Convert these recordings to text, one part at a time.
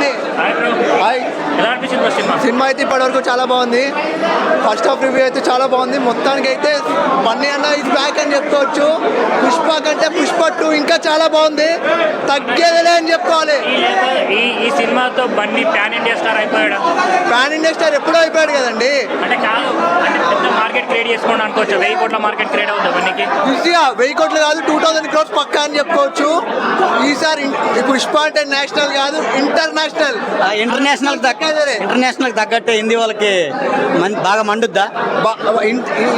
Bunny. Cinema అయితే ఇప్పటివరకు చాలా బాగుంది. ఫస్ట్ హాఫ్ రివ్యూ అయితే చాలా బాగుంది. మొత్తానికి అయితే బన్నీ అన్న ఇస్ బ్యాక్ అని చెప్పుకోవచ్చు. పుష్ప కంటే పుష్ప 2 ఇంకా చాలా బాగుంది. తగ్గేదిలే అని చెప్పుకోవాలి. ఈ సినిమాతో బన్నీ ప్యాన్ ఇండియా స్టార్ అయిపోయాడు. ప్యాన్ ఇండియా స్టార్ ఎప్పుడో అయిపోయాడు కదండి. అంటే కాదు, అంటే పెద్ద మార్కెట్ క్రియేట్ చేసుకోండి అనుకోవచ్చు. 1000 కోట్ల మార్కెట్ క్రియేట్ అవుతుంది బన్నీకి. ఈజీగా 1000 కోట్లు కాదు, 2000 crores పక్కా అని చెప్పుకోవచ్చు. ఈసారి పుష్ప అంటే నేషనల్ కాదు, ఇంటర్నేషనల్. ఇంటర్నేషనల్ తగ్గట్టే హిందీ వాళ్ళకి బాగా మండుద్దా?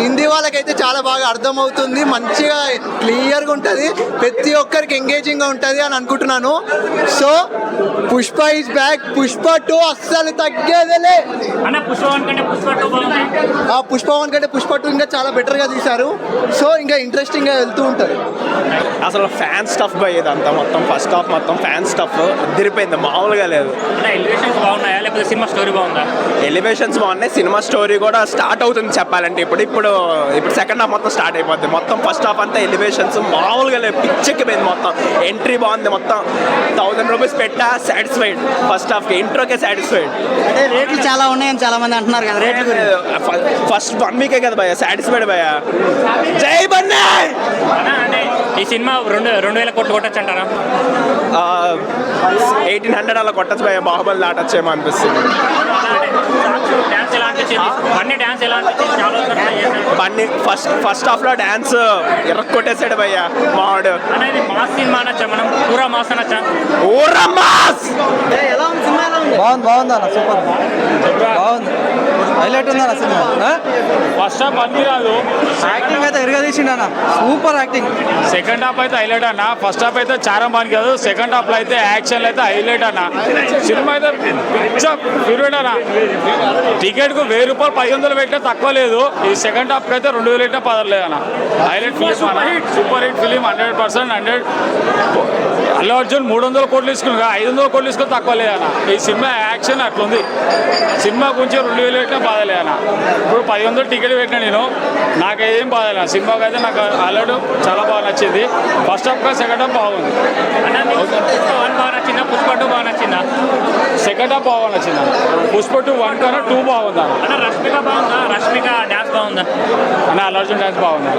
హిందీ వాళ్ళకైతే చాలా బాగా అర్థమవుతుంది. మంచిగా క్లియర్గా ఉంటుంది. ప్రతి ఒక్కరికి ఎంగేజింగ్గా ఉంటుంది అని అనుకుంటున్నాను. So Pushpa is back. Pushpa 2 అస్సలు తగ్గేదేలే. పుష్ప 1 కంటే పుష్ప 2 ఇంకా చాలా బెటర్గా తీశారు. సో ఇంకా ఇంట్రెస్టింగ్గా వెళ్తూ ఉంటుంది. అసలు ఫ్యాన్ స్టఫ్ బై ఇదంతా మొత్తం ఫస్ట్ హాఫ్ మొత్తం ఫ్యాన్ స్టఫ్ అదిరిపోయింది, మామూలుగా లేదు. ఎలివేషన్స్ బాగున్నాయా లేకపోతే సినిమా స్టోరీ బాగుందా? ఎలివేషన్స్ బాగున్నాయి, సినిమా స్టోరీ కూడా స్టార్ట్ అవుతుంది చెప్పాలంటే. ఇప్పుడు సెకండ్ హాఫ్ మొత్తం స్టార్ట్ అయిపోద్ది. మొత్తం ఫస్ట్ హాఫ్ అంతా ఎలివేషన్స్ మామూలుగా లేదు, పిచ్చెక్కిపోయింది మొత్తం. ఎంట్రీ బాగుంది, మొత్తం 1000 రూపీస్ పెట్టా సాటిస్ఫైడ్. ఫస్ట్ హాఫ్కి ఇంట్రోకే సాటిస్ఫైడ్. అంటే రేట్లు చాలా ఉన్నాయని చాలా మంది అంటున్నారు కదా. రేట్లు ఫస్ట్ 1 వీకే కదా భయ్యా సాటిస్ఫైడ్ భయ్యా. జై బన్నీ. ఈ సినిమా 2000 కోట్లు కొట్టచ్చు అంటారా? 1800 అలా కొట్టచ్చు భయ్యా. బాహుబలి దాటొచ్చేమో అనిపిస్తుంది. బన్నీ ఫస్ట్ హాఫ్ లో డాన్స్ ఎర్ర కొట్టేసాడు భయ్యా మావాడు. సినిమా అనొచ్చా మనం? పూరా మాస్ అనొచ్చా? పూరా మాస్. బాగుంది అన్న, సూపర్ బాగుంది. హైలైట్ ఉంది అన్న సినిమా. ఫస్ట్ హాఫ్ అన్ని రాదు, యాక్టింగ్ అయితే ఎరుగా తీసిండు అన్న, సూపర్ యాక్టింగ్. సెకండ్ హాఫ్ అయితే హైలైట్ అన్న. ఫస్ట్ హాఫ్ అయితే చాలా బాగా కాదు, సెకండ్ హాఫ్ లో అయితే యాక్షన్ అయితే హైలైట్ అన్న. సినిమా అయితే పీరియడ్ అన్న. టికెట్ కు 1000 రూపాయలు 500 పెట్టినా తక్కువ లేదు. ఈ సెకండ్ హాఫ్ అయితే 2000 పెట్టినా పదలేదు అన్న. Highlight film, super hit film 100%. 100 Allu Arjun 300 కోట్లు తీసుకున్నా, 500 కోట్లు తీసుకుని తక్కువ లేదన్న. ఈ సినిమా యాక్షన్ అట్లుంది. సినిమా గురించి 2000 పెట్టినా బాధలే అన్న. ఇప్పుడు 500 టికెట్ పెట్టినా నేను, నాకేం బాధలే. సినిమాకి అయితే నాకు అల్లుడు చాలా బాగా నచ్చింది. ఫస్ట్ హాఫ్ కానీ సెకండ్ హాఫ్ బాగుంది. పుష్ప 2 బాగా నచ్చిందా? సెకండ్ హాఫ్ బాగా నచ్చింది. పుష్ప 2 1 కన్నా 2 బాగుంది అన్న. రష్మిక బాగుందా? రష్మిక డ్యాన్స్ బాగుందా? అన్న అల్లు అర్జున్ డ్యాన్స్ బాగుంది.